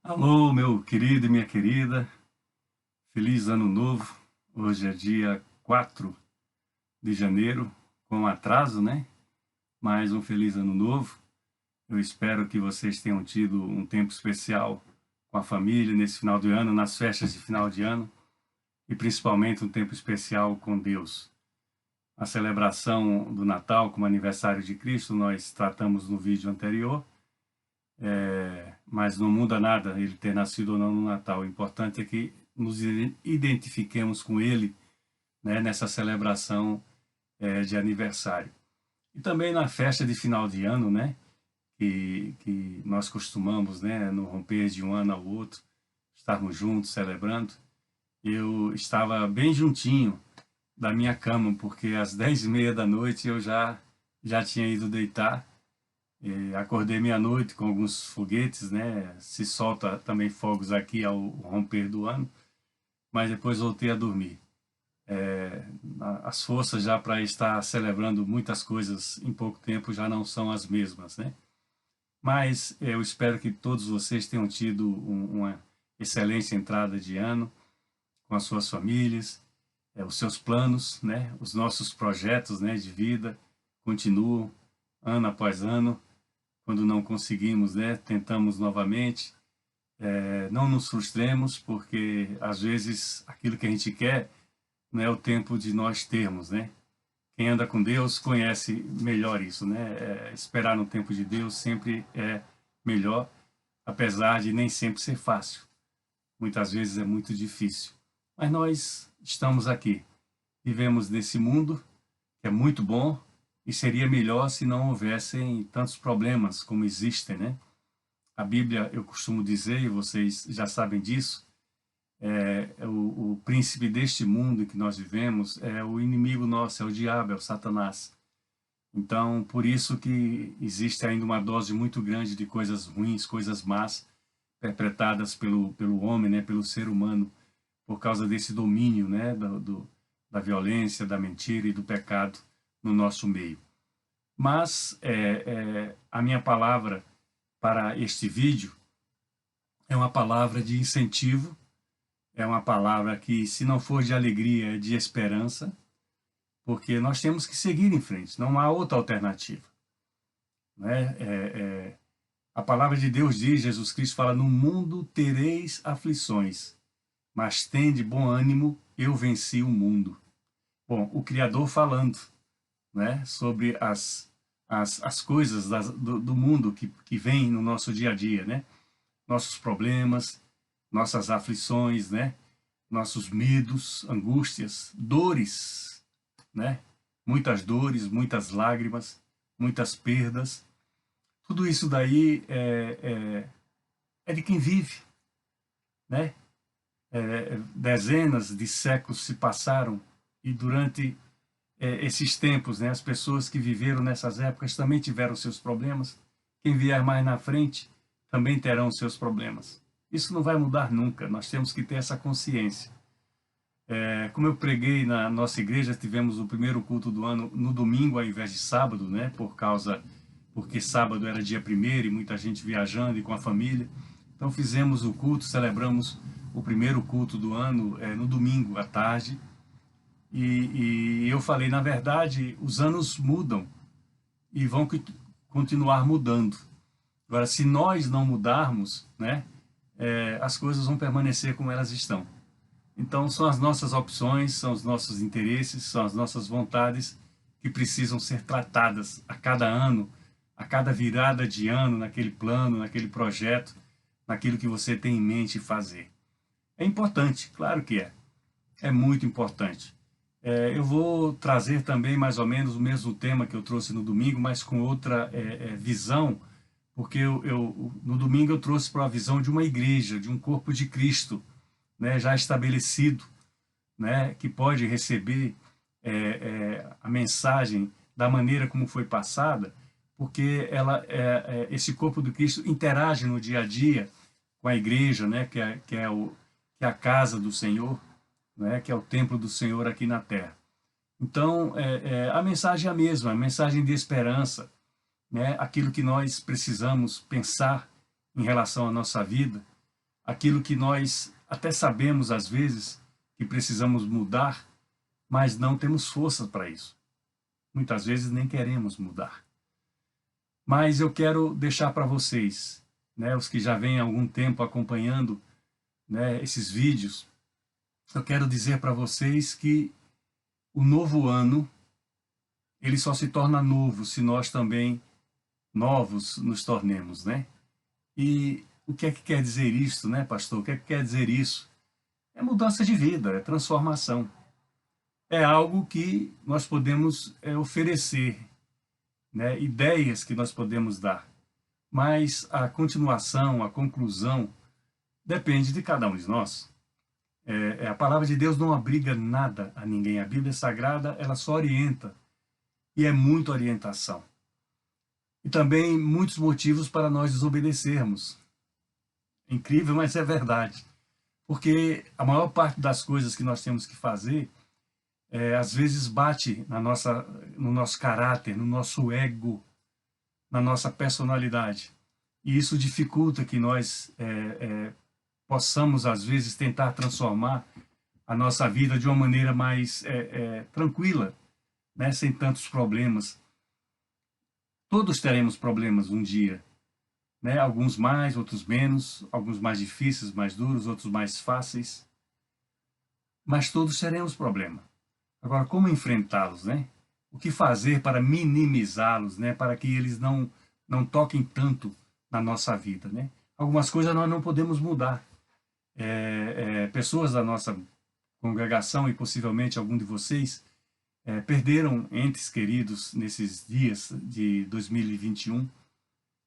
Alô, meu querido e minha querida, feliz ano novo. Hoje é dia 4 de janeiro, com atraso, né? Mais um feliz ano novo. Eu espero que vocês tenham tido um tempo especial com a família nesse final de ano, nas festas de final de ano, e principalmente um tempo especial com Deus. A celebração do Natal como aniversário de Cristo nós tratamos no vídeo anterior, mas não muda nada ele ter nascido ou não no Natal. O importante é que nos identifiquemos com ele, né, nessa celebração de aniversário. E também na festa de final de ano, né, que nós costumamos, né, no romper de um ano ao outro, estarmos juntos celebrando. Eu estava bem juntinho da minha cama, porque às 10h30 da noite eu já tinha ido deitar. Acordei meia-noite com alguns foguetes, né? Se solta também fogos aqui ao romper do ano, mas depois voltei a dormir. As forças já para estar celebrando muitas coisas em pouco tempo já não são as mesmas, né? Mas eu espero que todos vocês tenham tido uma excelente entrada de ano com as suas famílias, os seus planos, né? Os nossos projetos, né, de vida continuam ano após ano. Quando não conseguimos, né, tentamos novamente. Não nos frustremos, porque às vezes aquilo que a gente quer não é o tempo de nós termos, né? Quem anda com Deus conhece melhor isso, né? Esperar no tempo de Deus sempre é melhor, apesar de nem sempre ser fácil. Muitas vezes é muito difícil. Mas nós estamos aqui, vivemos nesse mundo que é muito bom, e seria melhor se não houvessem tantos problemas como existem, né? A Bíblia, eu costumo dizer, e vocês já sabem disso, o príncipe deste mundo em que nós vivemos é o inimigo nosso, é o diabo, é o Satanás. Então, por isso que existe ainda uma dose muito grande de coisas ruins, coisas más, perpetradas pelo homem, né, pelo ser humano, por causa desse domínio, né, da violência, da mentira e do pecado no nosso meio. Mas a minha palavra para este vídeo é uma palavra de incentivo, é uma palavra que, se não for de alegria, é de esperança, porque nós temos que seguir em frente, não há outra alternativa, né? A palavra de Deus diz, Jesus Cristo fala, no mundo tereis aflições, mas tende bom ânimo, eu venci o mundo. Bom, o Criador falando, né, sobre as coisas do mundo que vem no nosso dia a dia, né? Nossos problemas, nossas aflições, né? Nossos medos, angústias, dores, né? Muitas dores, muitas lágrimas, muitas perdas. Tudo isso daí é de quem vive, né? Dezenas de séculos se passaram e durante esses tempos, né, as pessoas que viveram nessas épocas também tiveram seus problemas. Quem vier mais na frente também terão seus problemas. Isso não vai mudar nunca, nós temos que ter essa consciência. Como eu preguei na nossa igreja, tivemos o primeiro culto do ano no domingo ao invés de sábado, né, porque sábado era dia 1º e muita gente viajando e com a família. Então fizemos o culto, celebramos o primeiro culto do ano no domingo à tarde. E eu falei, na verdade, os anos mudam e vão continuar mudando. Agora, se nós não mudarmos, né, as coisas vão permanecer como elas estão. Então, são as nossas opções, são os nossos interesses, são as nossas vontades que precisam ser tratadas a cada ano, a cada virada de ano, naquele plano, naquele projeto, naquilo que você tem em mente fazer. É importante, claro que é muito importante. Eu vou trazer também mais ou menos o mesmo tema que eu trouxe no domingo, mas com outra visão, porque no domingo eu trouxe para a visão de uma igreja, de um corpo de Cristo, né, já estabelecido, né, que pode receber a mensagem da maneira como foi passada, porque esse corpo de Cristo interage no dia a dia com a igreja, né, que é a casa do Senhor, né, que é o templo do Senhor aqui na terra. Então, a mensagem é a mesma, a mensagem de esperança, né, aquilo que nós precisamos pensar em relação à nossa vida, aquilo que nós até sabemos às vezes que precisamos mudar, mas não temos força para isso. Muitas vezes nem queremos mudar. Mas eu quero deixar para vocês, né, os que já vêm há algum tempo acompanhando, né, esses vídeos, eu quero dizer para vocês que o novo ano, ele só se torna novo se nós também novos nos tornemos, né? E o que é que quer dizer isso, né, pastor? O que é que quer dizer isso? É mudança de vida, é transformação. É algo que nós podemos oferecer, né? Ideias que nós podemos dar. Mas a continuação, a conclusão, depende de cada um de nós. A palavra de Deus não obriga nada a ninguém. A Bíblia Sagrada, ela só orienta. E é muita orientação. E também muitos motivos para nós desobedecermos. É incrível, mas é verdade. Porque a maior parte das coisas que nós temos que fazer, às vezes bate no nosso caráter, no nosso ego, na nossa personalidade. E isso dificulta que nós possamos, às vezes, tentar transformar a nossa vida de uma maneira mais tranquila, né? Sem tantos problemas. Todos teremos problemas um dia, né? Alguns mais, outros menos, alguns mais difíceis, mais duros, outros mais fáceis. Mas todos teremos problema. Agora, como enfrentá-los, né? O que fazer para minimizá-los, né? Para que eles não toquem tanto na nossa vida, né? Algumas coisas nós não podemos mudar. Pessoas da nossa congregação e possivelmente algum de vocês perderam entes queridos nesses dias de 2021.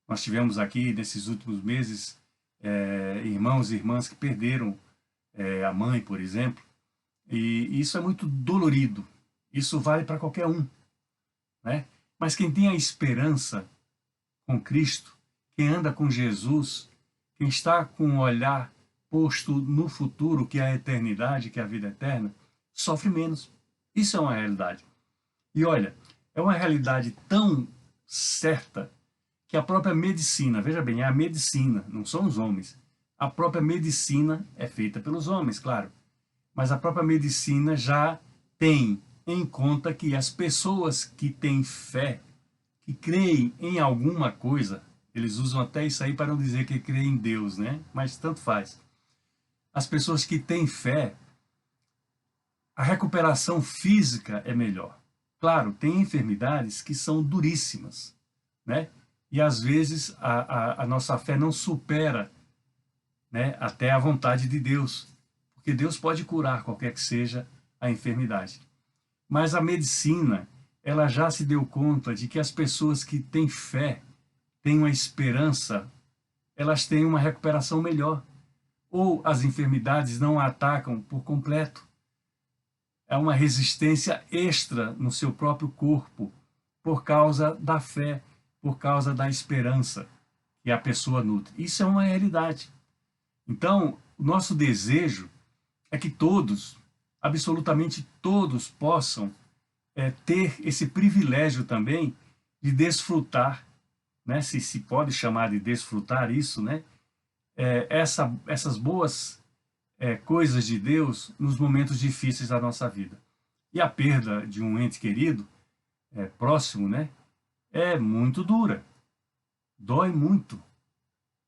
Nós tivemos aqui, nesses últimos meses, irmãos e irmãs que perderam a mãe, por exemplo. E isso é muito dolorido. Isso vale para qualquer um, né? Mas quem tem a esperança com Cristo, quem anda com Jesus, quem está com o olhar posto no futuro, que é a eternidade, que é a vida eterna, sofre menos. Isso é uma realidade. E olha, é uma realidade tão certa que a própria medicina, veja bem, é a medicina, não são os homens. A própria medicina é feita pelos homens, claro. Mas a própria medicina já tem em conta que as pessoas que têm fé, que creem em alguma coisa, eles usam até isso aí para não dizer que creem em Deus, né? Mas tanto faz. As pessoas que têm fé, a recuperação física é melhor. Claro, tem enfermidades que são duríssimas, né? E às vezes a nossa fé não supera, né, até a vontade de Deus, porque Deus pode curar qualquer que seja a enfermidade. Mas a medicina, ela já se deu conta de que as pessoas que têm fé, têm uma esperança, elas têm uma recuperação melhor. Ou as enfermidades não a atacam por completo. É uma resistência extra no seu próprio corpo, por causa da fé, por causa da esperança que a pessoa nutre. Isso é uma realidade. Então, o nosso desejo é que todos, absolutamente todos, possam ter esse privilégio também de desfrutar, né, se pode chamar de desfrutar isso, né, essas boas coisas de Deus nos momentos difíceis da nossa vida. E a perda de um ente querido, próximo, né, é muito dura, dói muito.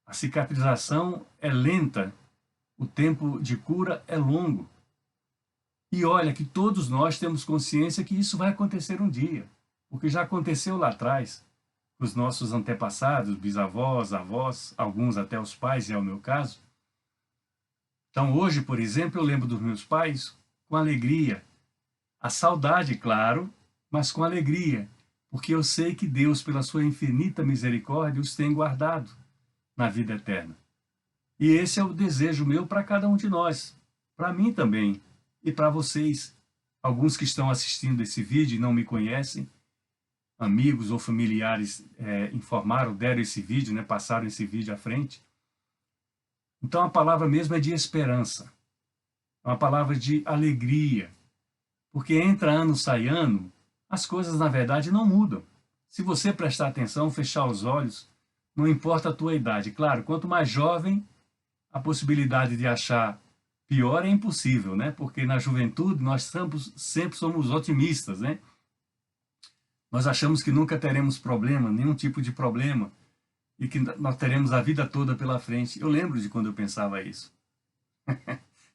A cicatrização é lenta, o tempo de cura é longo. E olha que todos nós temos consciência que isso vai acontecer um dia, porque já aconteceu lá atrás, com os nossos antepassados, bisavós, avós, alguns até os pais, é o meu caso. Então hoje, por exemplo, eu lembro dos meus pais com alegria. A saudade, claro, mas com alegria, porque eu sei que Deus, pela sua infinita misericórdia, os tem guardado na vida eterna. E esse é o desejo meu para cada um de nós, para mim também e para vocês. Alguns que estão assistindo esse vídeo e não me conhecem, amigos ou familiares informaram, deram esse vídeo, né, passaram esse vídeo à frente. Então a palavra mesmo é de esperança, é uma palavra de alegria, porque entra ano, sai ano, as coisas na verdade não mudam. Se você prestar atenção, fechar os olhos, não importa a tua idade. Claro, quanto mais jovem, a possibilidade de achar pior é impossível, né? Porque na juventude nós sempre somos otimistas, né? Nós achamos que nunca teremos problema, nenhum tipo de problema, e que nós teremos a vida toda pela frente. Eu lembro de quando eu pensava isso.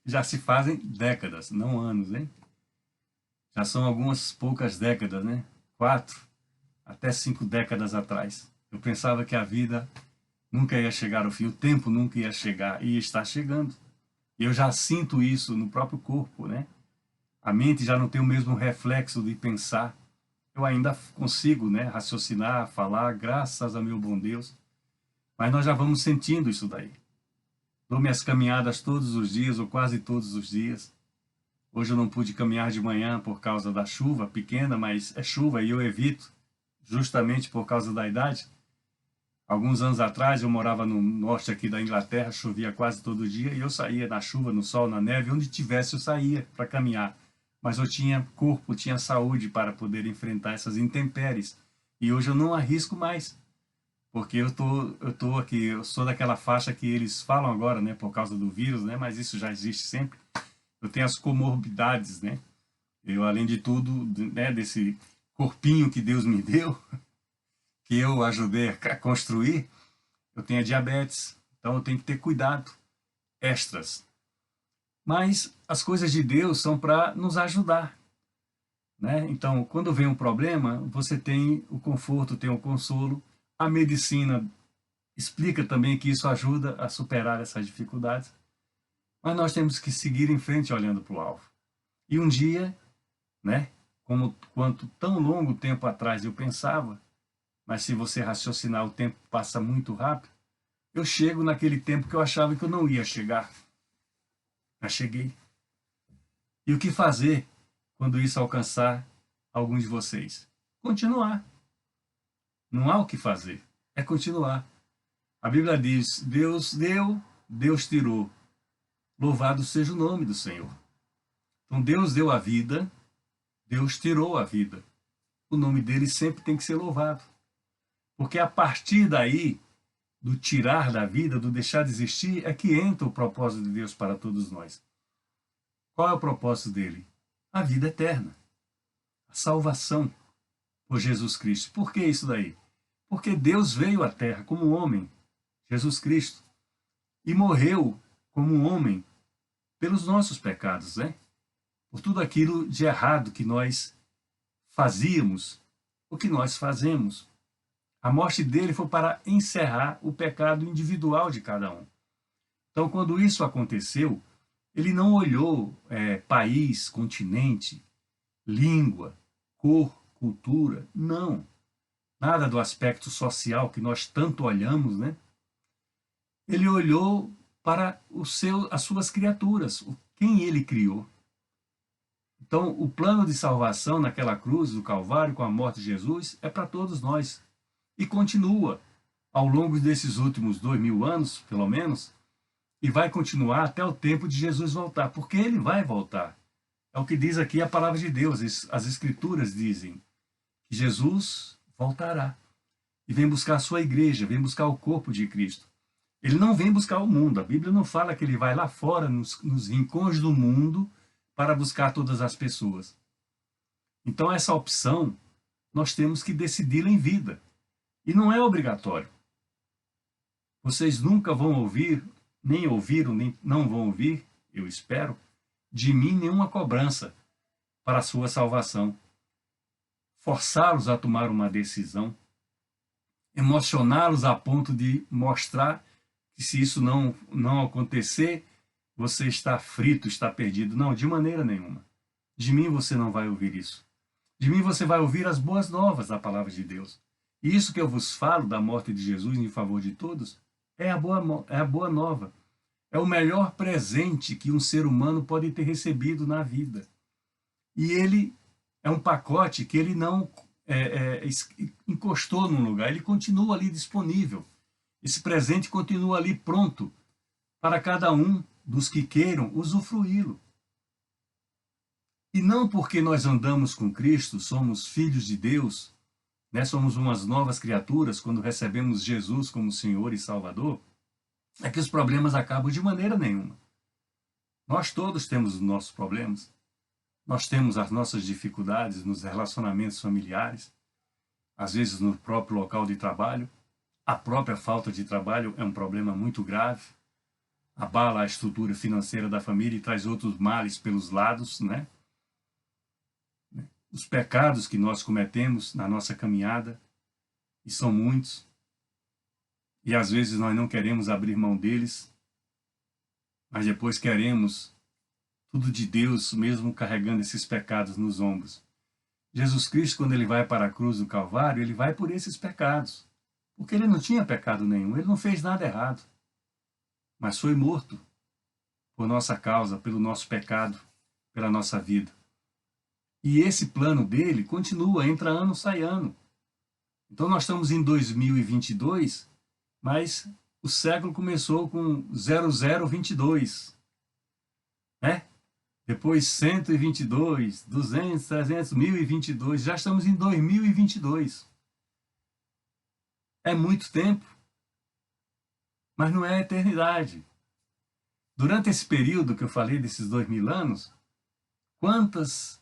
Já se fazem décadas, não anos, hein? Já são algumas poucas décadas, né? 4 até 5 décadas atrás. Eu pensava que a vida nunca ia chegar ao fim, o tempo nunca ia chegar, e está chegando. E eu já sinto isso no próprio corpo, né? A mente já não tem o mesmo reflexo de pensar. Eu ainda consigo, né, raciocinar, falar, graças a meu bom Deus. Mas nós já vamos sentindo isso daí. Dou minhas caminhadas todos os dias, ou quase todos os dias. Hoje eu não pude caminhar de manhã por causa da chuva pequena, mas é chuva e eu evito, justamente por causa da idade. Alguns anos atrás eu morava no norte aqui da Inglaterra, chovia quase todo dia e eu saía na chuva, no sol, na neve, onde tivesse eu saía para caminhar. Mas eu tinha corpo, tinha saúde para poder enfrentar essas intempéries. E hoje eu não arrisco mais, porque eu tô aqui, eu sou daquela faixa que eles falam agora, né, por causa do vírus, né, mas isso já existe sempre. Eu tenho as comorbidades, né? Eu, além de tudo, né, desse corpinho que Deus me deu, que eu ajudei a construir, eu tenho a diabetes, então eu tenho que ter cuidado, extras. Mas as coisas de Deus são para nos ajudar, né? Então, quando vem um problema, você tem o conforto, tem o consolo. A medicina explica também que isso ajuda a superar essas dificuldades. Mas nós temos que seguir em frente olhando para o alvo. E um dia, né, quanto tão longo tempo atrás eu pensava, mas se você raciocinar, o tempo passa muito rápido, eu chego naquele tempo que eu achava que eu não ia chegar. Mas cheguei. E o que fazer quando isso alcançar algum de vocês? Continuar. Não há o que fazer. É continuar. A Bíblia diz, Deus deu, Deus tirou. Louvado seja o nome do Senhor. Então Deus deu a vida, Deus tirou a vida. O nome dele sempre tem que ser louvado. Porque a partir daí, do tirar da vida, do deixar de existir, é que entra o propósito de Deus para todos nós. Qual é o propósito dele? A vida eterna. A salvação por Jesus Cristo. Por que isso daí? Porque Deus veio à Terra como homem, Jesus Cristo, e morreu como um homem pelos nossos pecados, né? Por tudo aquilo de errado que nós fazíamos, o que nós fazemos. A morte dele foi para encerrar o pecado individual de cada um. Então, quando isso aconteceu, ele não olhou país, continente, língua, cor, cultura, não. Nada do aspecto social que nós tanto olhamos, né? Ele olhou para as suas criaturas, quem ele criou. Então, o plano de salvação naquela cruz do Calvário, com a morte de Jesus, é para todos nós. E continua ao longo desses últimos 2000 anos, pelo menos, e vai continuar até o tempo de Jesus voltar, porque ele vai voltar. É o que diz aqui a palavra de Deus. As Escrituras dizem que Jesus voltará e vem buscar a sua igreja, vem buscar o corpo de Cristo. Ele não vem buscar o mundo. A Bíblia não fala que ele vai lá fora, nos rincões do mundo, para buscar todas as pessoas. Então, essa opção, nós temos que decidi-la em vida. E não é obrigatório. Vocês nunca vão ouvir, nem ouviram, nem não vão ouvir, eu espero, de mim nenhuma cobrança para a sua salvação. Forçá-los a tomar uma decisão, emocioná-los a ponto de mostrar que se isso não acontecer, você está frito, está perdido. Não, de maneira nenhuma. De mim você não vai ouvir isso. De mim você vai ouvir as boas novas da palavra de Deus. E isso que eu vos falo da morte de Jesus em favor de todos é a boa nova. É o melhor presente que um ser humano pode ter recebido na vida. E ele é um pacote que ele não encostou num lugar, ele continua ali disponível. Esse presente continua ali pronto para cada um dos que queiram usufruí-lo. E não porque nós andamos com Cristo, somos filhos de Deus, né, somos umas novas criaturas quando recebemos Jesus como Senhor e Salvador, é que os problemas acabam de maneira nenhuma. Nós todos temos os nossos problemas. Nós temos as nossas dificuldades nos relacionamentos familiares, às vezes no próprio local de trabalho. A própria falta de trabalho é um problema muito grave. Abala a estrutura financeira da família e traz outros males pelos lados, né? Os pecados que nós cometemos na nossa caminhada, e são muitos, e às vezes nós não queremos abrir mão deles, mas depois queremos tudo de Deus, mesmo carregando esses pecados nos ombros. Jesus Cristo, quando ele vai para a cruz do Calvário, ele vai por esses pecados, porque ele não tinha pecado nenhum, ele não fez nada errado, mas foi morto por nossa causa, pelo nosso pecado, pela nossa vida. E esse plano dele continua, entra ano, sai ano. Então nós estamos em 2022, mas o século começou com 0022, né? Depois 122, 200, 300, 1022, já estamos em 2022. É muito tempo, mas não é a eternidade. Durante esse período que eu falei, desses 2000 anos, quantos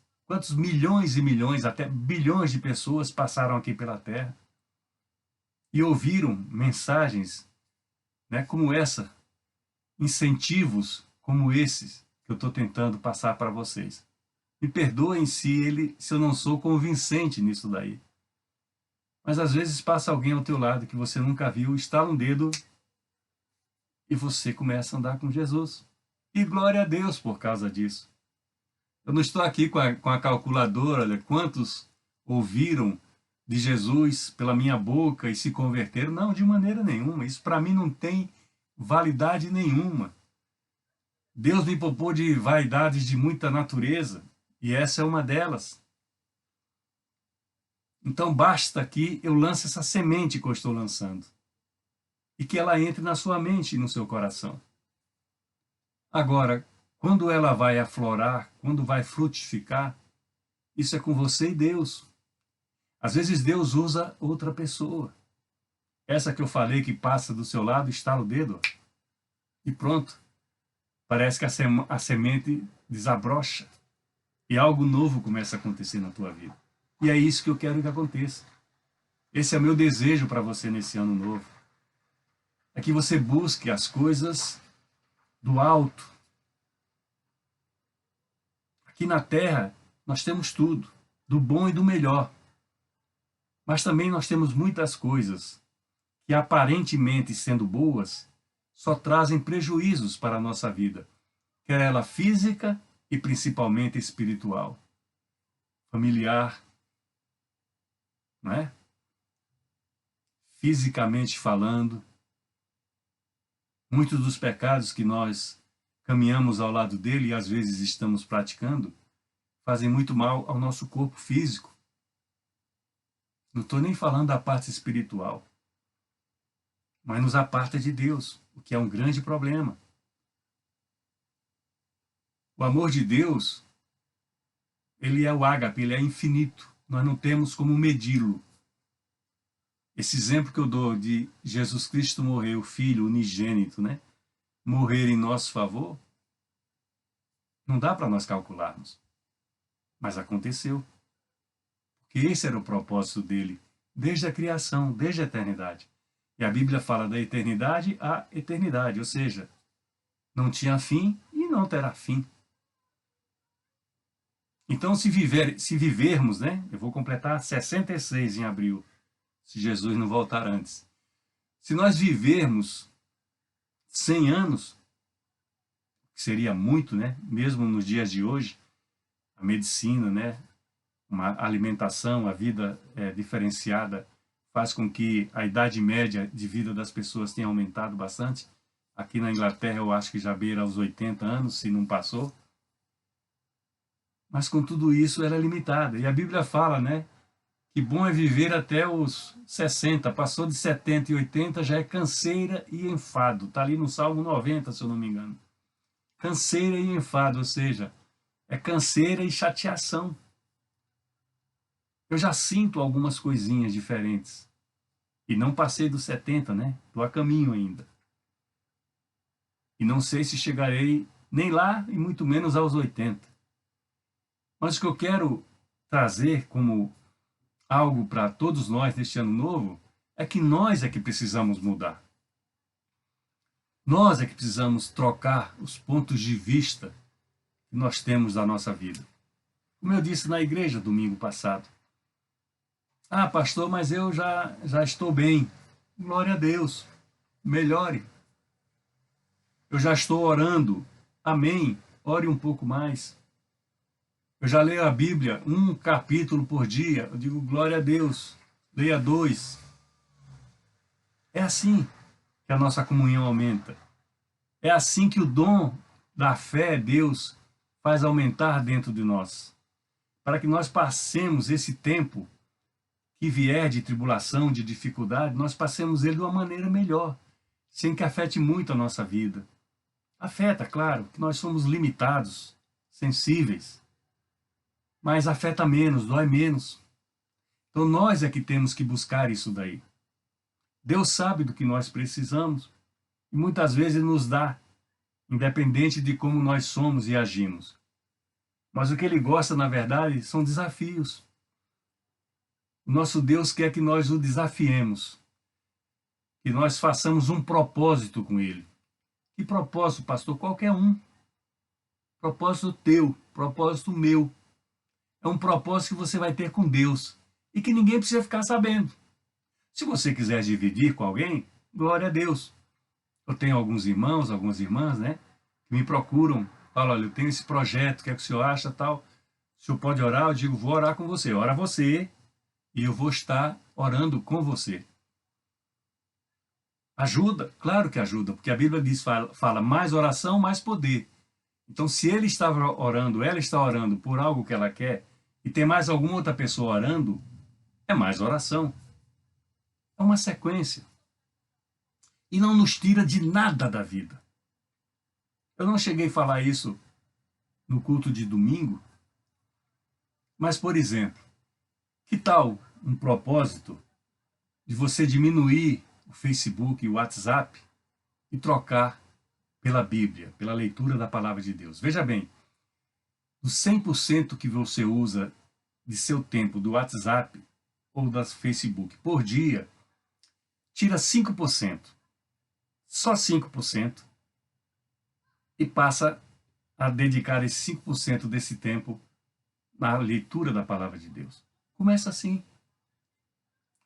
milhões e milhões, até bilhões de pessoas passaram aqui pela Terra e ouviram mensagens, né, como essa, incentivos como esses que eu estou tentando passar para vocês. Me perdoem se eu não sou convincente nisso daí. Mas às vezes passa alguém ao teu lado que você nunca viu, estala um dedo e você começa a andar com Jesus. E glória a Deus por causa disso. Eu não estou aqui com a calculadora, olha, quantos ouviram de Jesus pela minha boca e se converteram. Não, de maneira nenhuma. Isso para mim não tem validade nenhuma. Deus me poupou de vaidades de muita natureza, e essa é uma delas. Então basta que eu lance essa semente que eu estou lançando, e que ela entre na sua mente e no seu coração. Agora, quando ela vai aflorar, quando vai frutificar, isso é com você e Deus. Às vezes Deus usa outra pessoa. Essa que eu falei que passa do seu lado, estala o dedo, e pronto. Parece que a semente desabrocha e algo novo começa a acontecer na tua vida. E é isso que eu quero que aconteça. Esse é o meu desejo para você nesse ano novo. É que você busque as coisas do alto. Aqui na Terra nós temos tudo, do bom e do melhor. Mas também nós temos muitas coisas que aparentemente sendo boas, só trazem prejuízos para a nossa vida, quer ela física e principalmente espiritual, familiar, não é? Fisicamente falando, muitos dos pecados que nós caminhamos ao lado dele e às vezes estamos praticando, fazem muito mal ao nosso corpo físico. Não estou nem falando da parte espiritual, mas nos aparta de Deus, o que é um grande problema. O amor de Deus, ele é o ágape, ele é infinito. Nós não temos como medi-lo. Esse exemplo que eu dou de Jesus Cristo morrer, o Filho unigênito, né? Morrer em nosso favor, não dá para nós calcularmos. Mas aconteceu. Porque esse era o propósito dele, desde a criação, desde a eternidade. E a Bíblia fala da eternidade à eternidade, ou seja, não tinha fim e não terá fim. Então, se vivermos, né? Eu vou completar 66 em abril, se Jesus não voltar antes. Se nós vivermos 100 anos, que seria muito, né? Mesmo nos dias de hoje, a medicina, né? Uma alimentação, a vida diferenciada, faz com que a idade média de vida das pessoas tenha aumentado bastante. Aqui na Inglaterra eu acho que já beira aos 80 anos, se não passou. Mas com tudo isso ela é limitada. E a Bíblia fala, né, que bom é viver até os 60. Passou de 70 e 80 já é canseira e enfado. Está ali no Salmo 90, se eu não me engano. Canseira e enfado, ou seja, é canseira e chateação. Eu já sinto algumas coisinhas diferentes. E não passei dos 70, né? Estou a caminho ainda. E não sei se chegarei nem lá e muito menos aos 80. Mas o que eu quero trazer como algo para todos nós neste ano novo é que nós é que precisamos mudar. Nós é que precisamos trocar os pontos de vista que nós temos da nossa vida. Como eu disse na igreja domingo passado. Ah, pastor, mas eu já estou bem. Glória a Deus. Melhore. Eu já estou orando. Amém. Ore um pouco mais. Eu já leio a Bíblia, um capítulo por dia. Eu digo, glória a Deus. Leia 2. É assim que a nossa comunhão aumenta. É assim que o dom da fé, Deus, faz aumentar dentro de nós. Para que nós passemos esse tempo que vier de tribulação, de dificuldade, nós passemos ele de uma maneira melhor, sem que afete muito a nossa vida. Afeta, claro, que nós somos limitados, sensíveis, mas afeta menos, dói menos. Então nós é que temos que buscar isso daí. Deus sabe do que nós precisamos e muitas vezes nos dá, independente de como nós somos e agimos. Mas o que ele gosta, na verdade, são desafios. O nosso Deus quer que nós o desafiemos, que nós façamos um propósito com ele. Que propósito, pastor? Qualquer um. Propósito teu, propósito meu. É um propósito que você vai ter com Deus e que ninguém precisa ficar sabendo. Se você quiser dividir com alguém, glória a Deus. Eu tenho alguns irmãos, algumas irmãs, né, que me procuram, falam, olha, eu tenho esse projeto, o que é que o senhor acha, tal. O senhor pode orar? Eu digo, vou orar com você. Ora você e eu vou estar orando com você. Ajuda? Claro que ajuda, porque a Bíblia diz, fala mais oração, mais poder. Então, se ele está orando, ela está orando por algo que ela quer, e tem mais alguma outra pessoa orando, é mais oração. É uma sequência. E não nos tira de nada da vida. Eu não cheguei a falar isso no culto de domingo, mas, por exemplo, que tal um propósito de você diminuir o Facebook e o WhatsApp e trocar pela Bíblia, pela leitura da Palavra de Deus? Veja bem, do 100% que você usa de seu tempo do WhatsApp ou das Facebook por dia, tira 5%, só 5%, e passa a dedicar esse 5% desse tempo na leitura da Palavra de Deus. Começa assim.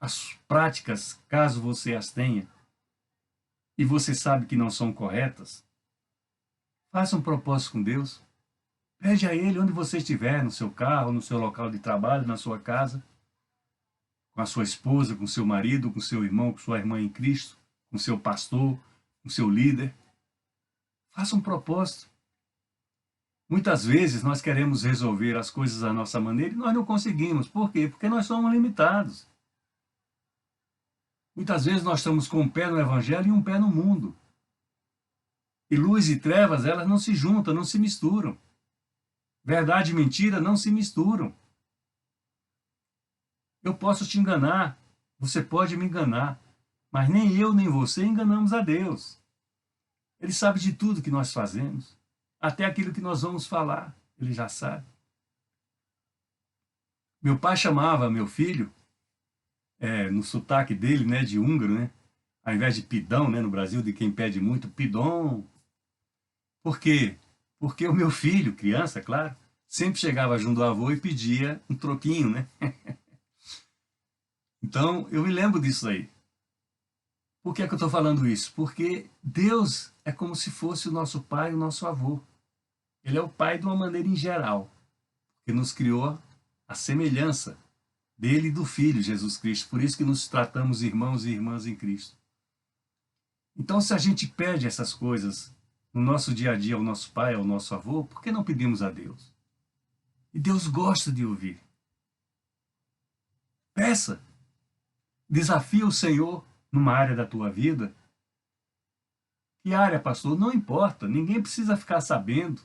As práticas, caso você as tenha, e você sabe que não são corretas, faça um propósito com Deus. Pede a Ele onde você estiver, no seu carro, no seu local de trabalho, na sua casa, com a sua esposa, com seu marido, com seu irmão, com sua irmã em Cristo, com seu pastor, com seu líder. Faça um propósito. Muitas vezes nós queremos resolver as coisas à nossa maneira e nós não conseguimos. Por quê? Porque nós somos limitados. Muitas vezes nós estamos com um pé no Evangelho e um pé no mundo. E luz e trevas, elas não se juntam, não se misturam. Verdade e mentira não se misturam. Eu posso te enganar, você pode me enganar, mas nem eu nem você enganamos a Deus. Ele sabe de tudo que nós fazemos, até aquilo que nós vamos falar, ele já sabe. Meu pai chamava meu filho, no sotaque dele, né, de húngaro, né, ao invés de pidão, né, no Brasil, de quem pede muito, pidom. Por quê? Porque o meu filho, criança, claro, sempre chegava junto do avô e pedia um troquinho, né? Então, eu me lembro disso aí. Por que é que eu estou falando isso? Porque Deus é como se fosse o nosso pai e o nosso avô. Ele é o pai de uma maneira em geral, que nos criou a semelhança dele e do Filho, Jesus Cristo. Por isso que nos tratamos irmãos e irmãs em Cristo. Então, se a gente pede essas coisas no nosso dia a dia ao nosso pai, ao nosso avô, por que não pedimos a Deus? E Deus gosta de ouvir. Peça. Desafia o Senhor numa área da tua vida. Que área, pastor? Não importa, ninguém precisa ficar sabendo.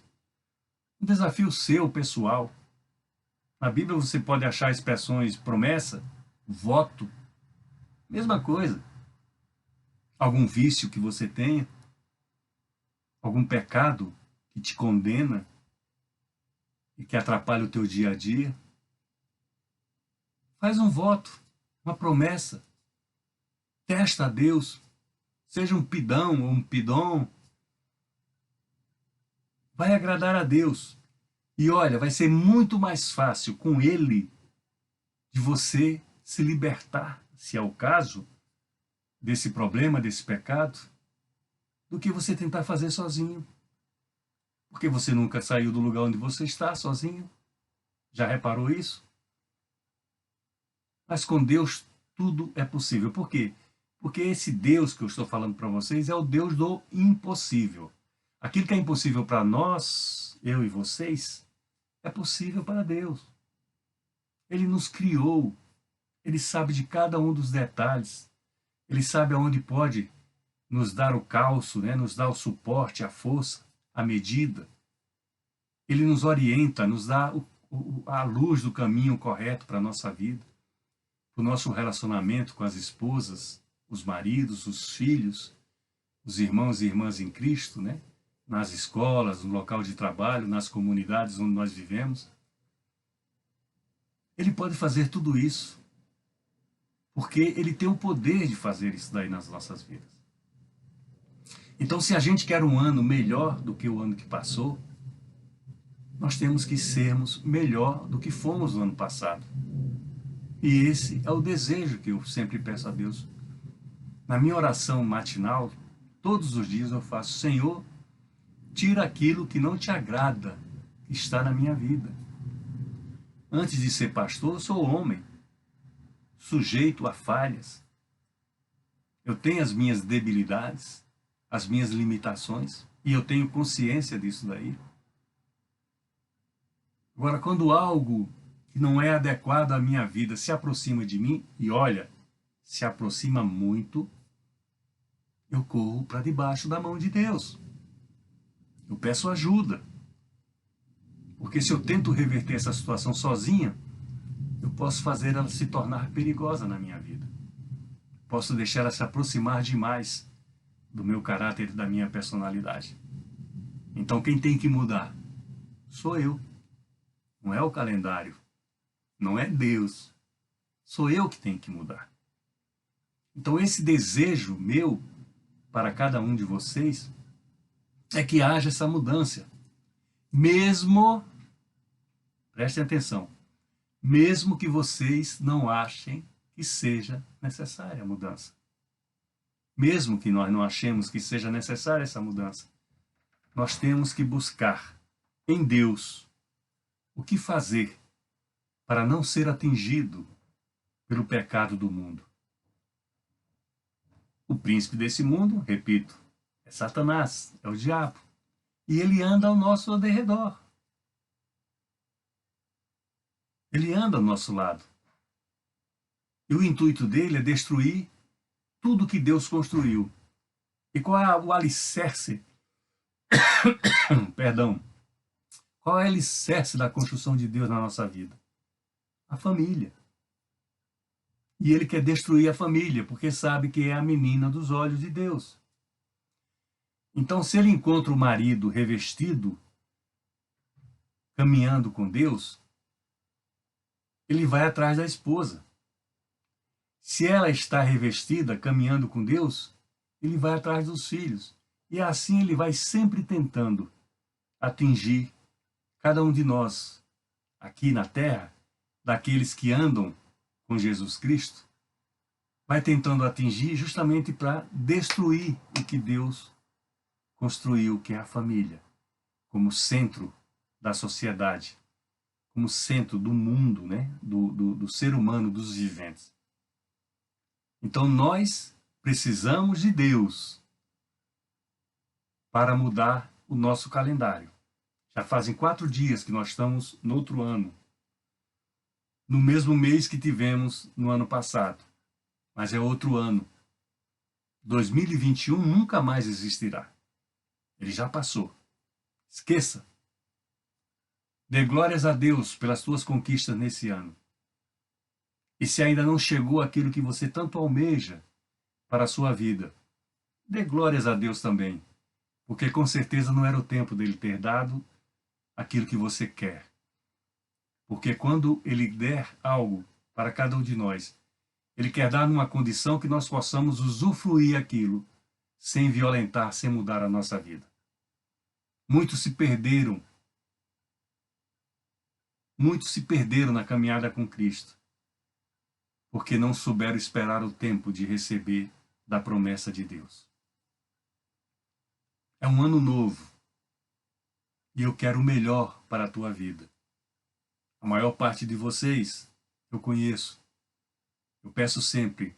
Um desafio seu, pessoal. Na Bíblia você pode achar expressões promessa, voto, mesma coisa. Algum vício que você tenha, algum pecado que te condena e que atrapalha o teu dia a dia, faz um voto, uma promessa. Testa a Deus, seja um pidão ou um pidom, vai agradar a Deus. E olha, vai ser muito mais fácil com Ele de você se libertar, se é o caso, desse problema, desse pecado, do que você tentar fazer sozinho. Porque você nunca saiu do lugar onde você está sozinho. Já reparou isso? Mas com Deus tudo é possível. Por quê? Porque esse Deus que eu estou falando para vocês é o Deus do impossível. Aquilo que é impossível para nós, eu e vocês, é possível para Deus. Ele nos criou. Ele sabe de cada um dos detalhes. Ele sabe aonde pode nos dar o calço, né? Nos dar o suporte, a força, a medida. Ele nos orienta, nos dá a luz do caminho correto para a nossa vida, para o nosso relacionamento com as esposas, os maridos, os filhos, os irmãos e irmãs em Cristo, né? Nas escolas, no local de trabalho, nas comunidades onde nós vivemos. Ele pode fazer tudo isso, porque ele tem o poder de fazer isso daí nas nossas vidas. Então, se a gente quer um ano melhor do que o ano que passou, nós temos que sermos melhor do que fomos no ano passado. E esse é o desejo que eu sempre peço a Deus. Na minha oração matinal, todos os dias eu faço: Senhor, tira aquilo que não te agrada, que está na minha vida. Antes de ser pastor, eu sou homem, sujeito a falhas. Eu tenho as minhas debilidades, as minhas limitações, e eu tenho consciência disso daí. Agora, quando algo que não é adequado à minha vida se aproxima de mim, e olha, se aproxima muito, eu corro para debaixo da mão de Deus. Eu peço ajuda. Porque se eu tento reverter essa situação sozinha, eu posso fazer ela se tornar perigosa na minha vida. Posso deixar ela se aproximar demais do meu caráter e da minha personalidade. Então quem tem que mudar? Sou eu. Não é o calendário. Não é Deus. Sou eu que tenho que mudar. Então esse desejo meu para cada um de vocês é que haja essa mudança. Mesmo, prestem atenção, mesmo que vocês não achem que seja necessária a mudança. Mesmo que nós não achemos que seja necessária essa mudança, nós temos que buscar em Deus o que fazer para não ser atingido pelo pecado do mundo. O príncipe desse mundo, repito, é Satanás, é o diabo. E ele anda ao nosso derredor. Ele anda ao nosso lado. E o intuito dele é destruir tudo que Deus construiu. E qual é o alicerce? Perdão. Qual é o alicerce da construção de Deus na nossa vida? A família. E ele quer destruir a família, porque sabe que é a menina dos olhos de Deus. Então, se ele encontra o marido revestido, caminhando com Deus, ele vai atrás da esposa. Se ela está revestida, caminhando com Deus, ele vai atrás dos filhos. E assim ele vai sempre tentando atingir cada um de nós, aqui na terra, daqueles que andam com Jesus Cristo, vai tentando atingir justamente para destruir o que Deus construiu, que é a família, como centro da sociedade, como centro do mundo, né? do ser humano, dos viventes. Então nós precisamos de Deus para mudar o nosso calendário. Já fazem 4 dias que nós estamos no outro ano, no mesmo mês que tivemos no ano passado, mas é outro ano. 2021 nunca mais existirá. Ele já passou. Esqueça. Dê glórias a Deus pelas suas conquistas nesse ano. E se ainda não chegou aquilo que você tanto almeja para a sua vida, dê glórias a Deus também, Porque com certeza não era o tempo dele ter dado aquilo que você quer. Porque quando ele der algo para cada um de nós, ele quer dar numa condição que nós possamos usufruir aquilo, sem violentar, sem mudar a nossa vida. Muitos se perderam na caminhada com Cristo, porque não souberam esperar o tempo de receber da promessa de Deus. É um ano novo, e eu quero o melhor para a tua vida. A maior parte de vocês eu conheço. Eu peço sempre,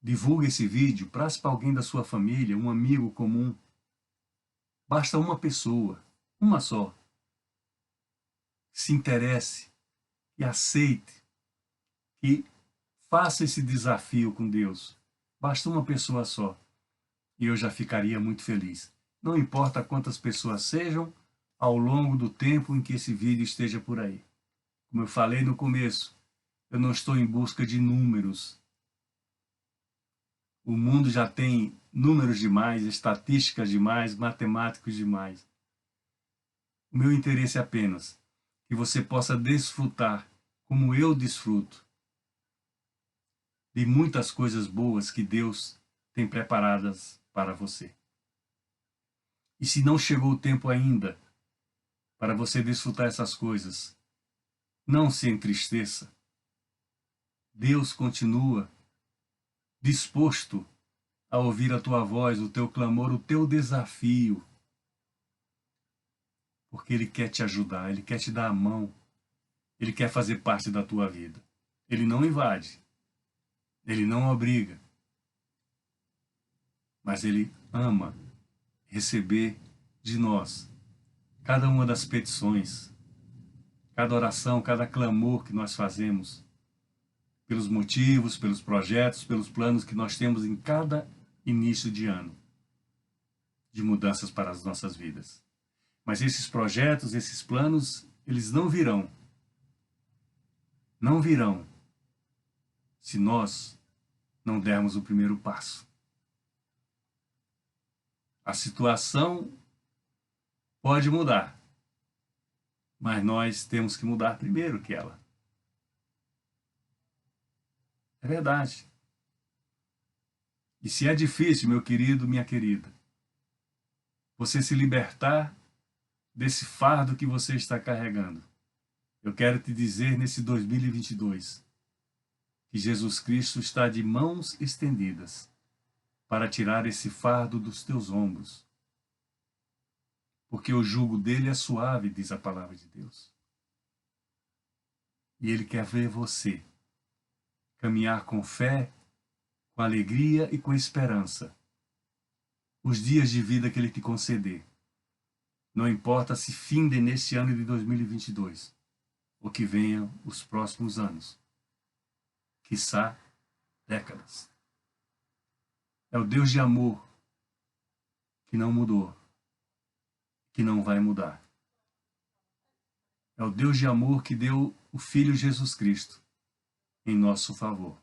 divulgue esse vídeo, passe para alguém da sua família, um amigo comum. Basta uma pessoa, uma só, que se interesse e aceite, que faça esse desafio com Deus. Basta uma pessoa só, e eu já ficaria muito feliz. Não importa quantas pessoas sejam, ao longo do tempo em que esse vídeo esteja por aí. Como eu falei no começo, eu não estou em busca de números. O mundo já tem números demais, estatísticas demais, matemáticos demais. O meu interesse é apenas que você possa desfrutar, como eu desfruto, de muitas coisas boas que Deus tem preparadas para você. E se não chegou o tempo ainda para você desfrutar essas coisas, não se entristeça. Deus continua disposto a ouvir a tua voz, o teu clamor, o teu desafio. Porque Ele quer te ajudar, Ele quer te dar a mão, Ele quer fazer parte da tua vida. Ele não invade, Ele não obriga, mas Ele ama receber de nós cada uma das petições, cada oração, cada clamor que nós fazemos, pelos motivos, pelos projetos, pelos planos que nós temos em cada início de ano, de mudanças para as nossas vidas. Mas esses projetos, esses planos, eles não virão se nós não dermos o primeiro passo. A situação pode mudar, mas nós temos que mudar primeiro que ela. É verdade. E se é difícil, meu querido, minha querida, você se libertar desse fardo que você está carregando, eu quero te dizer nesse 2022 que Jesus Cristo está de mãos estendidas para tirar esse fardo dos teus ombros. Porque o jugo dele é suave, diz a palavra de Deus. E ele quer ver você caminhar com fé, com alegria e com esperança os dias de vida que ele te conceder. Não importa se findem nesse ano de 2022 ou que venham os próximos anos, quiçá décadas. É o Deus de amor que não mudou, que não vai mudar. É o Deus de amor que deu o Filho Jesus Cristo em nosso favor,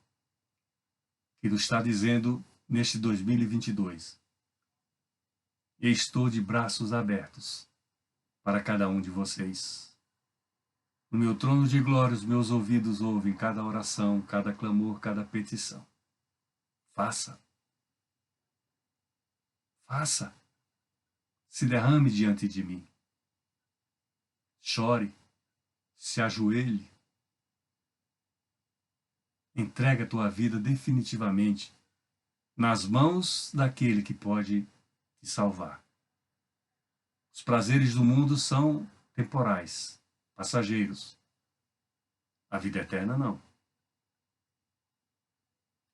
que nos está dizendo neste 2022: estou de braços abertos para cada um de vocês. No meu trono de glória, os meus ouvidos ouvem cada oração, cada clamor, cada petição. Faça. Faça. Se derrame diante de mim. Chore. Se ajoelhe. Entrega a tua vida definitivamente nas mãos daquele que pode te salvar. Os prazeres do mundo são temporais, passageiros. A vida eterna não.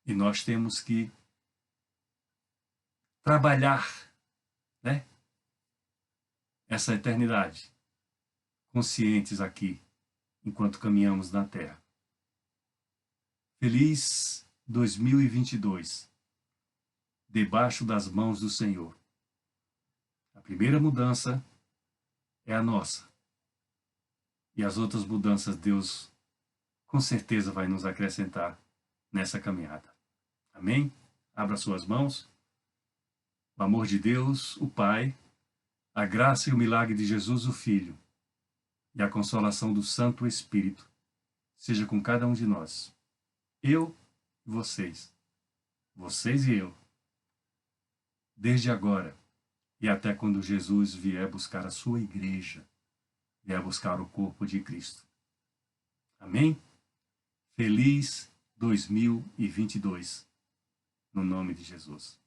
E nós temos que trabalhar, né, essa eternidade, conscientes aqui, enquanto caminhamos na Terra. Feliz 2022, debaixo das mãos do Senhor. A primeira mudança é a nossa. E as outras mudanças Deus com certeza vai nos acrescentar nessa caminhada. Amém? Abra suas mãos. O amor de Deus, o Pai, A graça e o milagre de Jesus, o Filho, e a consolação do Santo Espírito seja com cada um de nós. Eu e vocês e eu, desde agora e até quando Jesus vier buscar a sua igreja, vier buscar o corpo de Cristo. Amém? Feliz 2022, no nome de Jesus.